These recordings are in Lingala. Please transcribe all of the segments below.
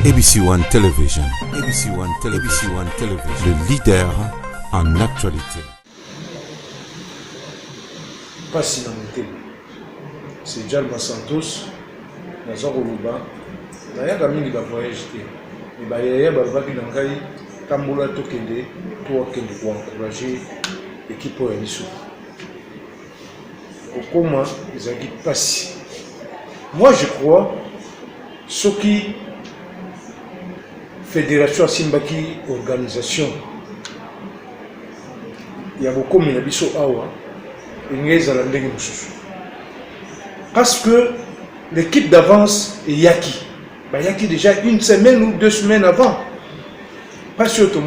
ABC One Television. ABC One Television. ABC One Television. Le leader en actualité. Pas si c'est Jalma Santos, Nazar Oluba. Naya Kamini va voyager. Mais bah yaya barbaki nangai tambola tokende pour encourager l'équipe au Yanisou. Au coma, ils ont dit pas si. Moi je crois ce qui Fédération Simbaki organisation. Il y a beaucoup de gens parce que l'équipe d'avance est Yaki. Yaki déjà une semaine ou 2 semaines avant. Pas sûr que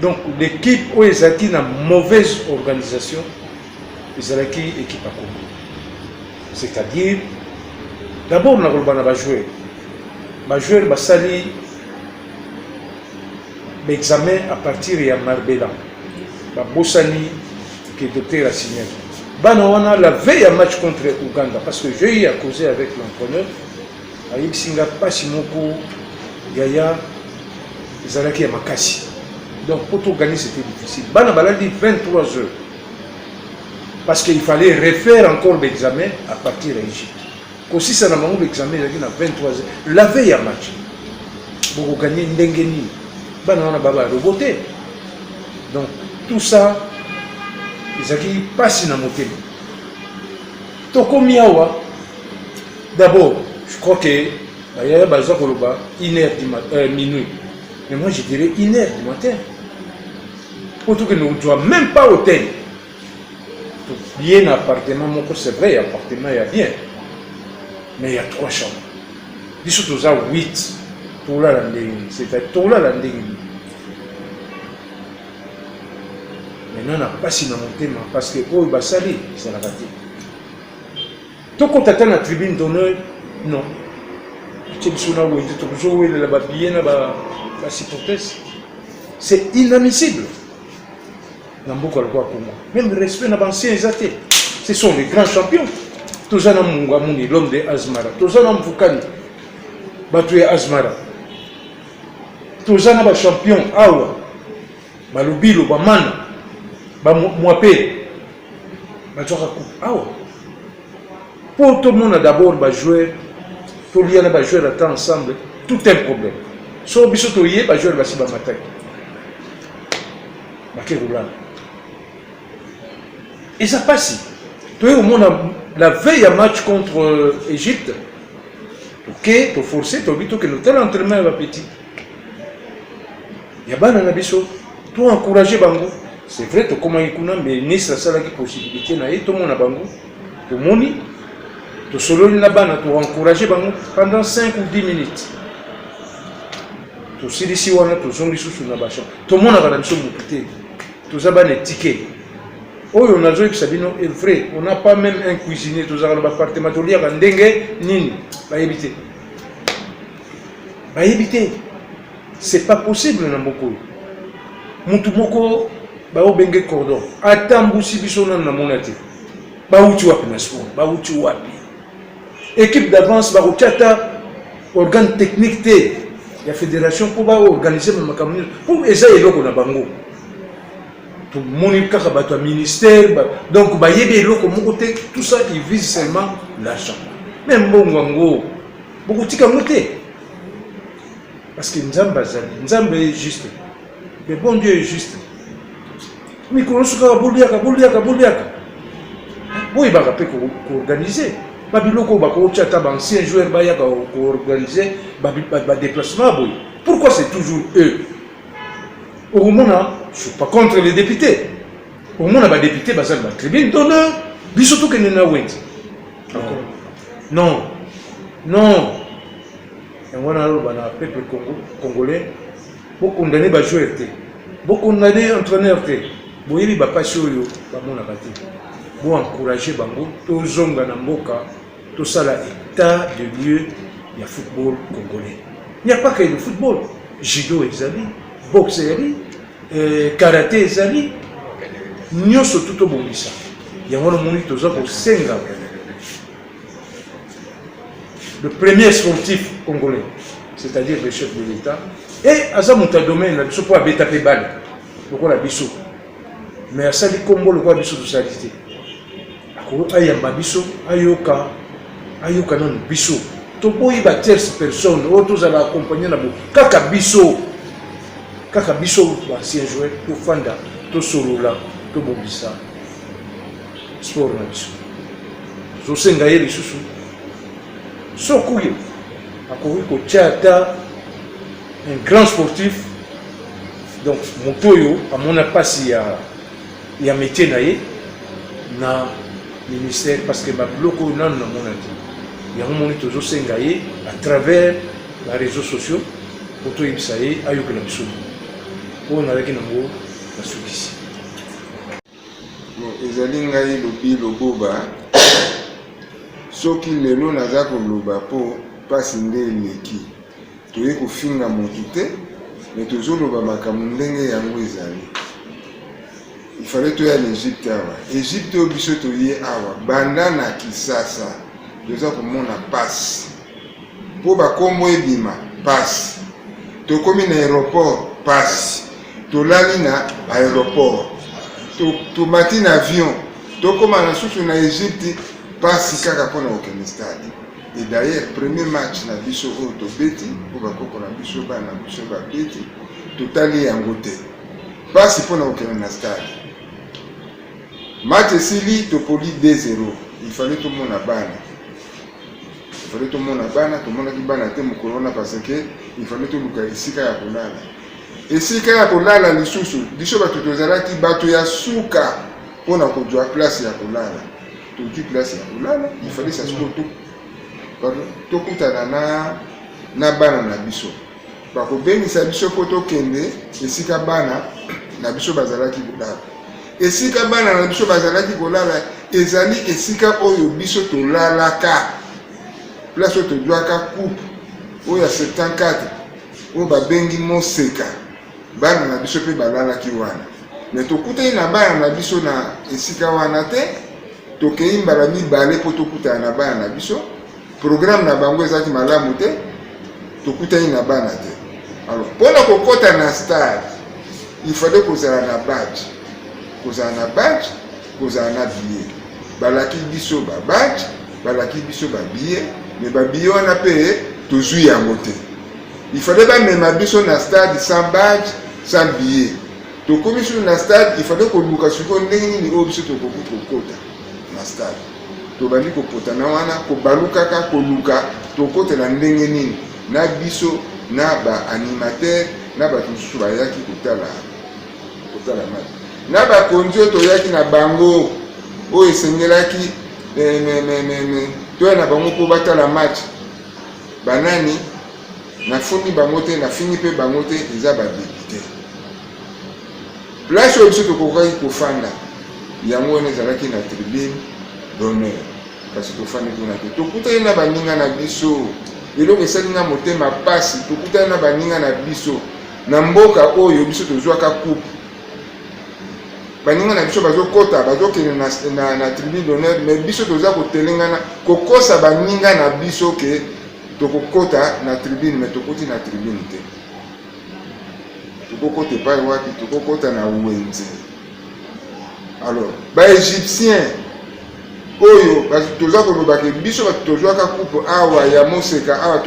donc l'équipe où ils ont une mauvaise organisation, ils ont une équipe à Congo. C'est-à-dire, d'abord on a joué. Les joueurs basali l'examen à partir de Marbella. Bossani qui est docteur a signé. Banawana la veille à match contre Ouganda parce que j'ai eu à causer avec l'entraîneur. Aïb Singa Passimoko Yaya Zalaki Makassi. Donc pour tout gagner c'était difficile. Banabala dit 23 heures parce qu'il fallait refaire encore l'examen à partir de l'Égypte. Aussi ça n'a pas eu l'examen il y a 23 heures. La veille à match. Pour gagner Ndengeni. Banana Baba roboté. Donc tout ça, ils ont dit pas si dans mon thème. Toko Miawa, d'abord, je crois que il y a 1h minuit. Mais moi je dirais 1h du matin. Pour tout que nous ne jouons même pas hôtel. Bien appartement, c'est vrai, appartement il y a bien. Mais il y a 3 chambres. Ils sont tous à 8. Tout là, c'est tout là, maintenant, on n'a pas si dans mon thème parce que oh, bah sali, c'est la raté. Tout quand tu attends la tribune d'honneur, non. Tu c'est inadmissible. Même le respect dans l'ancien exaté. Ce sont les grands champions. Tous les Mungamuni, l'homme de Azmara. Tous les Mfukani, Batoué Azmara. Tous les champions, Awa, Balubilo, Bamana. Mouapé, pour tout le monde d'abord jouer, tout le monde jouer ensemble, tout est un problème. Si on veut jouer, on va jouer et ça passe. Tout le monde la veille à match contre l'Égypte, ok, tu forcé, tu as vu que nous tel entraînement va petit. Il y a pas de biso, tu encourager Bango. C'est vrai, tu comment il mais Nice ça la possibilité na tout le monde a Bango. Tu moni, tu solo la bana, tu encourager Bango pendant 5 ou 10 minutes. Tu sais ici on a tu zongi sous na bacha. Tout le monde a la mission bouquet. Tu as ban ticket. Oh, on a joué que Sabino est vrai, on n'a pas même un cuisinier, tu as un appartement, tu as un dengue, nini, va éviter. Va éviter. C'est pas possible dans beaucoup. Moutoumoko, ba obenge cordon. Atambusi bisona na monate. Ba uti wapi na sport, ba uti wapi. Équipe d'avance ba ochata organe technique té. La fédération pour ba organiser ma campagne pour essayer loko na bango. Tout monika ka bato ministère donc ba yebe loko moko té tout ça qui vise seulement l'argent. Même bongo beaucoup tika moté. Parce que Nzambe est juste. Le bon Dieu est juste. Mais quand on se dit oui, il va organiser. Babiloko va ancien joueur va organiser déplacement. Pourquoi c'est toujours eux? Au moment, je ne suis pas contre les députés. Au moment, les députés vont la tribune d'honneur. Surtout que nous avons non. Non. Et on a le peuple congolais. Beaucoup condamné les joueurs, beaucoup condamné les entraîneurs. Vous voyez, il va pas sur eux, vous encouragez Bango, tout zonga na mboka, tout ça là, état de lieu, il y a football congolais. Il n'y a pas que le football. Judo et Zali, boxe et karaté et Zali, nous sommes tout au bon ça. Il y a un moment où nous sommes au Senga. le premier sportif congolais, c'est-à-dire le chef de l'État. Et à ça, mon domaine, la biso pour abétaper balle, le quoi la biso. Mais à ça, les Congo, le quoi biso de salité. Ayamba biso, ayoka non biso. To boy ba tierce personne, autres à l'accompagner na bo. Kaka biso ancien joueur, to fanda, to solola, to bobisa. Sport na biso. Zo senga yeli susu. So kuye. Akoki ko tchata un grand sportif. Donc motoyo à mon apasi ya métier na ministère parce que ma bloco non mon ati. Il y a un moment toujours sengaye à travers les réseaux sociaux pour tout ibisaye ayoka na biso. On a avec nango na sukisi. Bon, ezali ngai lobi loboba soki lelo naza koloba po pasi nde eleki toye kofinga motu te me tozoloba makambo ndenge yango ezali. Il fallait toya na Egypte awa. Egypte oyo biso toye awa banda na Kisasa toza komona pasi mpo bakombo ebima pasi tokomi na aéroport pasi tolali na aéroport tomati na avion tokoma na susu na Egypte pasi kaka mpona kokende stade. Et d'ailleurs premier match na biso oyo tobeti mpo bakoko na biso bana na biso babeti totali yango te pasi mpona kokende na stade. Match esili topoli 2-0. Il fallait tomona bana tomonaki bana te mokolo wana parce que il fallait toluka esika ya kolala. Esika ya kolala lisusu biso bato tozalaki bato ya suka mpona kozwa place ya kolala. Tozwi place ya kolala il fallait sasiko tokutana na bana na biso bakobengisa biso mpo tokende esika bana na biso bazalaki kolala. Esika bana na biso bazalaki kolala ezali esika oyo biso tolalaka place oyo tozwaka coupe oyo ya 74 oyo babengi Moseka bana na biso mpe balalaki wana. Me tokutani na bana na biso na esika wana te tokei mbala mibale mpo tokutana na bana na biso. Programme na bango ezalaki malamu te tokutani na bana te. Alors mpona kokota na stade il fallait kozala na badge kozala na billet. Balaki biso ba badge balaki biso ba billet mais ba billet wana mpe tozwi yango te. Il fallait bamema biso na stade sans badge sans billet. Tokomi sur na stade il fallait koluka siko ndenge nini oyo biso tokoki kokota na stade. Tobandi kopotana wana kobalukaka koluka tokotela ndenge nini na biso na baanimateur na bato mosusu bayaki kotala match na bakonzi oyo toyaki na bango oyo esengelaki toya na bango mpo batala match banani nafundi bango te nafingi mpe bango te eza badepute. Place oyo biso tokokaki kofanda yango wana ezalaki na tribune d'honneur kasi tofandi kuna te tokutani na baninga na biso eloko esalinga motema pasi tokutani na baninga na biso na mboka oyo biso tozwaka coupe. Baninga na biso bazokota bazokende na tribune d'honneur mais biso toza kotelengana kokosa baninga na biso ke tokokota na tribune mais tokoti na tribune te tokokota epai wapi tokokota na wenze. Alors baégyptien oyo toza koloba ke biso bato tozwaka coupe awa ya Moseka awa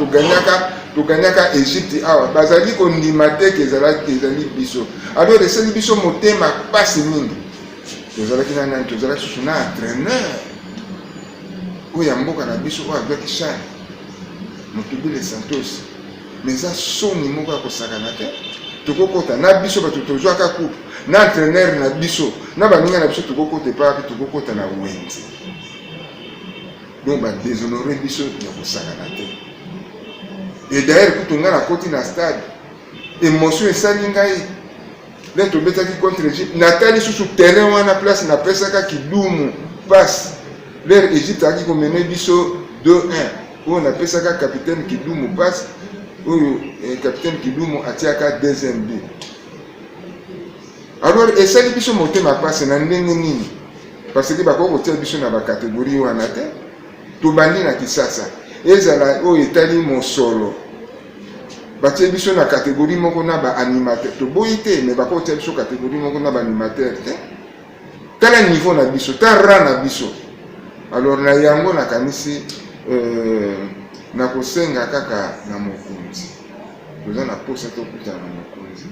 toganyaka Egypte awa bazali kondima te ke ezali biso. Alors esali biso motema pasi mingi tozalaki na nani tozalaki susu na entraîneur oyo ya mboka na biso oyo azwaki Chane Motubile Santos mais eza soni moko ya kosakana te tokokota na biso bato tozwaka coupe na entraîneur na biso na baninga na biso tokokota epapi tokokota na wenze. Donc badéshonoré biso ya kosakana te. Et d'ailleurs kutu nga na koti na stade émotion esali ngai nde tobetaki contre Egypte natali susu terrain wana place napesaka kidumu passe l'air Egypte aki komene biso 2-1 oyo napesaka capitaine Kidumu passe oyo capitaine Kidumu atiaka deuxième but. Alors esali biso motema pase na ndenge nini parce que bakoki kotia biso na bakategorie wana te tobandi na Kisasa ezala oyo etali mosolo batie biso na catégorie moko na baanimateur toboyi te mais bakotia biso catégorie moko na baanimateur te tala niveau na biso ta ra na biso alors na yango nakanisi na kosenga kaka na mokonzi toza na posa tokutana na mokonzi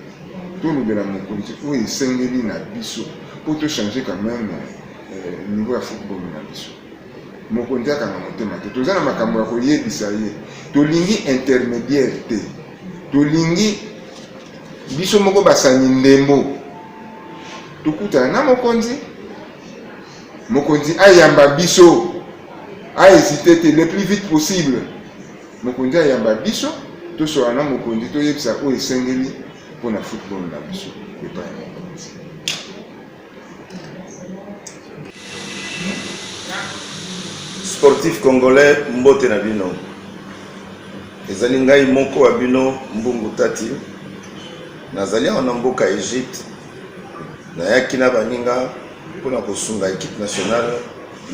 tolobela mokonzi oyo esengeli na biso po tochange quand même niveau ya football na biso mokonzi akanga motema te toza na makambo ya koyebisa ye tolingi intermédiaire te tolingi biso moko basani ndembo tokutana na mokonzi ayamba biso ahésité te le plus vite possible mokonzi ayamba biso tosola na mokonzi toyebisa oyo esengeli mpona football na biso epai ya mokonzi. Sportif congolais mbote na bino ezali ngai moko wa bino Mbungu Tati nazali awa na mboka Egypte nayaki na baninga mpona kosunga équipe nationale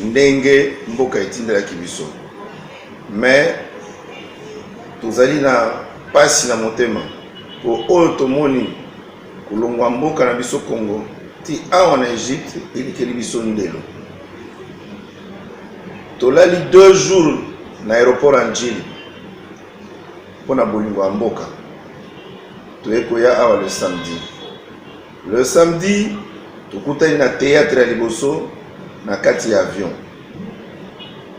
ndenge mboka etindelaki biso mais tozali na pasi na motema po oyo tomoni kolongwa mboka na biso Congo ti awa na Egypte elikeli biso ndelo tolali 2 jours na aéroport ya Njili mpona bolingo ya mboka toyekoya awa le samedi tokutani na théâtre ya liboso na kati ya avion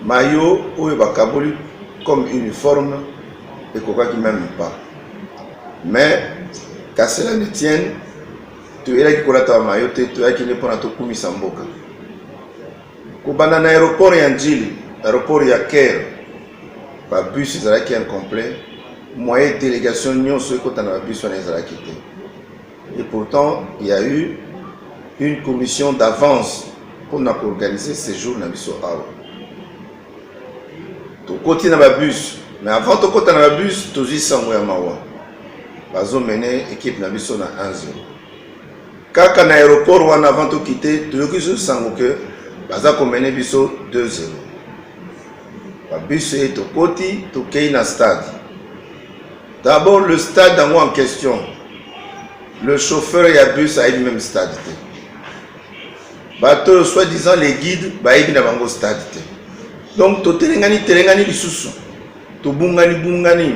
mayo oyo bakaboli comme uniforme ekokaki même pas mais kasi cela ne tienne toyelaki kolata mayo te toyaki nde mpona tokumisa mboka kobanda na aéroport ya Njili aéroport ya Caire babus ezalaki incomplet moyen délégation nyonso ekota na babus wana ezalaki te et pourtant il y a eu une commission d'avance pour organiser ces jours na biso awa tokoti na babus mais avant tokota na babus tozwi sango ya mawa bazomene équipe na biso na 1-0 kaka na aéroport wana avant tokite toyoki so sango ke baza komene biso 2-0 babus e tokoti tokei na stade. D'abord le stade en question le chauffeur et le bus a eu le même stade bateau soi-disant les guides bayebi na bango stade donc totelengani lisusu tobungani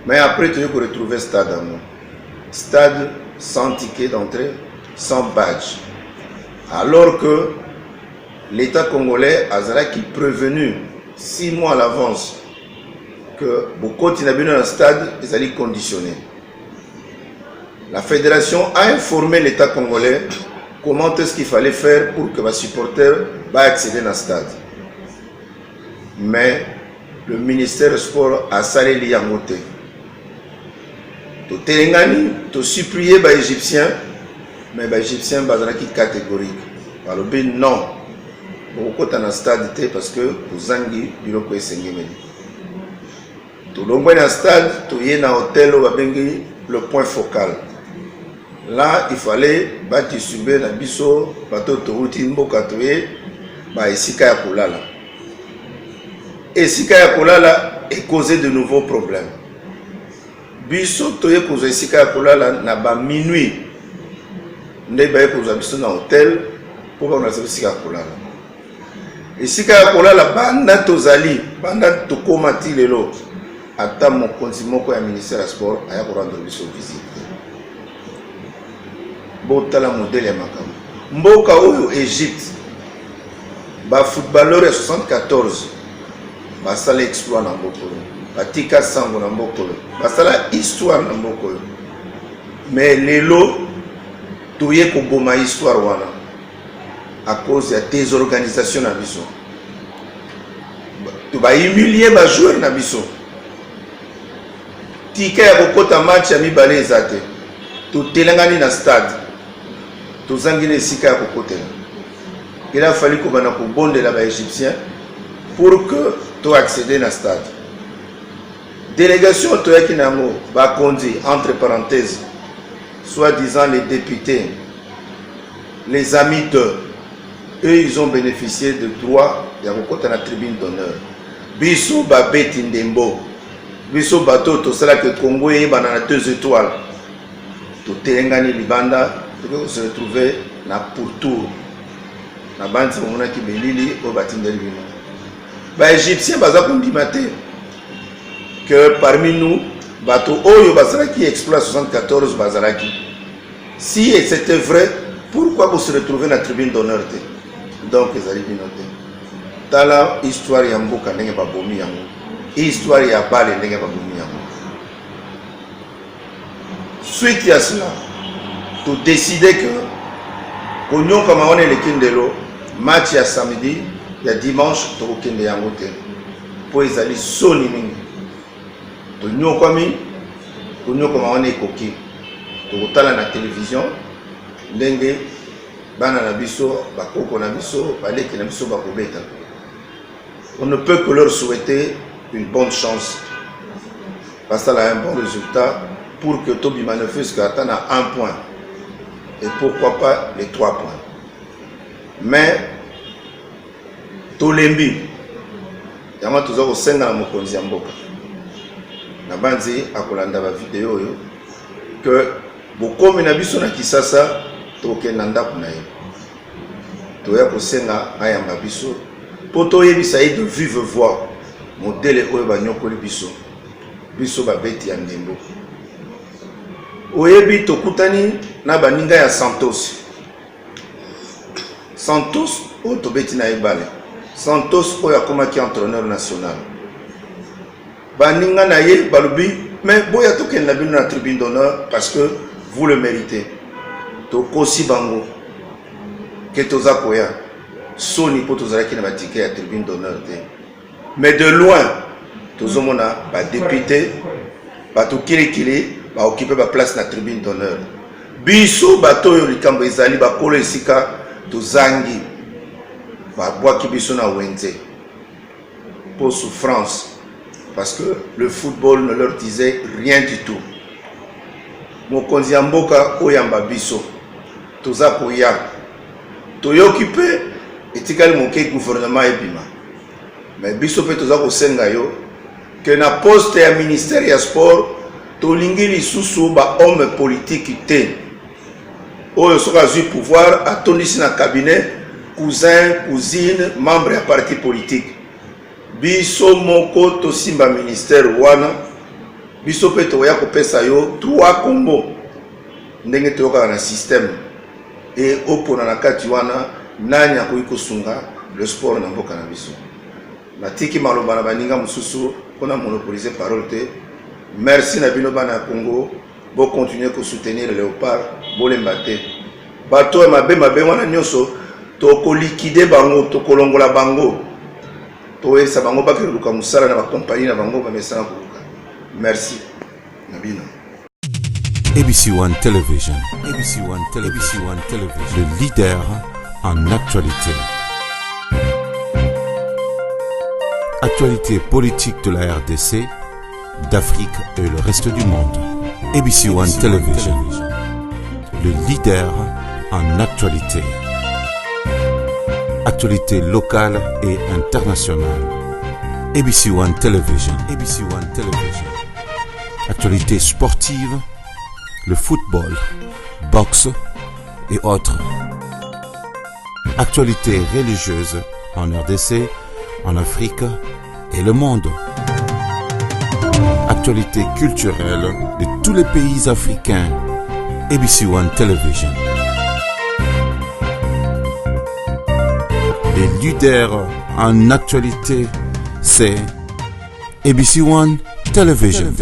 mais après tu peux retrouver stade sans ticket d'entrée sans badge alors que l'État congolais azalaki prévenu 6 mois à l'avance que beaucoup de dans le stade est conditionné. La fédération a informé l'État congolais comment est-ce qu'il fallait faire pour que les supporters accèdent dans le stade. Mais le ministère du sport a salé l'Yangote. Tout est tout supplié les Égyptiens, mais les Égyptiens sont catégoriques. Alors non, beaucoup dans le stade parce que vous avez biloko esengeli. Tout le monde dans le stade, tout est dans l'hôtel le point focal. Là, il fallait distribuer na biso bateau touti mboka toye ba esika ya kolala. Esika ya kolala est causé de nouveaux problèmes. Biso toye koza esika ya kolala na ba minuit. Nde ba koza biso na hôtel pour ba na esika ya kolala. Esika ya kolala banda tozali, banda tokomati lelo. Ata mokonzi moko ya ministère ya sport aya ko rendre biso visite. Botala modèle ya makambo mboka oyo Égypte ba footballeur ya 74 basala exploit na mbokolo batika sango na mbokolo basala histoire na mbokolo mais lelo toye koboma histoire wana à cause ya désorganisation na biso to ba humilier ba joueur na biso tika ya kokota match ya mibale ezate to telangani na stade tozangine esika ya kokotela. Il a fallu qu'on ait kobondela ba égyptien pour que tu accéder na stade. Délégation toyaki nango ba kondi entre parenthèses soi-disant les députés, les amis d'eux, eux ils ont bénéficié de droits de kokota na tribune d'honneur. biso babeti ndembo biso bato tosalaki Congo eyebana na 2 étoiles totelengani libanda tokoki se retrouver na pourtour na bandi bamonaki belili oyo batindeli bino baégyptien baza kondima te que parmi nous bato oyo bazalaki exploit 74 bazalaki si c'était vrai pourquoi vous se retrouvez na tribune d'honneur te donc ezali bino te tala histoire ya mboka ndenge babomi yango histoire ya bale ndenge babomi yango suite ya cela to décider que konyokama wana eleki ndelo match ya samedi ya dimanche tokokende yango te mpo ezali soni mingi tonyokwami konyokama wana ekoki tokotala na télévision ndenge bana na biso bakoko na biso baleki na biso bakobeta. On ne peut que leur souhaiter une bonne chance parce qu'elle a un bon résultat pour que Toby Manifeste atteigne à 1 point et pourquoi pas les 3 points. Mais Tolembi yama tuza ko senga na mokonzi ya mboka na banzi akolanda ba vidéo yo que bokomi na biso na Kisasa tokenda ndako na ye toya ko senga ayamba biso poto yebisa de vive voix modèle oyo banyokoli biso biso babeti ya ndembo oyebi tokutani na baninga ya Santos oyo tobeti na ebale Santos oyo akomaki entraîneur national baninga na ye balobi mais boya tokenda bino na tribune d'honneur parce que vous le méritez tokosi bango ke toza koya soni po tozalaki na batike ya tribune d'honneur te mais de loin tozomona badepute bato kilikili baokipe baplace na tribune d'honneur biso bato oyo likambo ezali bakolo esika tozangi babwaki biso na wenze pour souffrance parce que le football ne leur disait rien du tout mokonzi ya mboka oyamba biso toza koya toyoki mpe etikali moke gouvernement ebima mais biso mpe toza kosenga yo ke na poste ya ministère ya sport tolingi lisusu bahomme politique te oyo soki azwi pouvoir atondisi na cabinet cousin cousine membre ya parti politique biso moko tosimba ministère wana biso mpe toya kopesa yo 3 kombo ndenge toyokaka na système e opona na kati wana nani akoki kosunga le sport na mboka na biso natiki maloba na baninga mosusu mpona monopoliser parole te merci na bino bana ya Congo bocontinue kosoutenir Léopard bolemba te bato ya mabe wana nyonso tokolikide bango tokolongola bango toyesa bango bakeluka mosala na bakompagnie na bango bamesana koluka merci na bino. ABC One Television. ABC One Television. Le leader en actualité. Actualité politique de la RDC, d'Afrique et le reste du monde. ABC One Television. Le leader en actualité. Actualité locale et internationale. ABC One Television. ABC One Television. Actualité sportive, le football, boxe et autres. Actualité religieuse en RDC, en Afrique et le monde. Actualité culturelle de tous les pays africains. ABC One Television. Les leaders en actualité, c'est ABC One Television.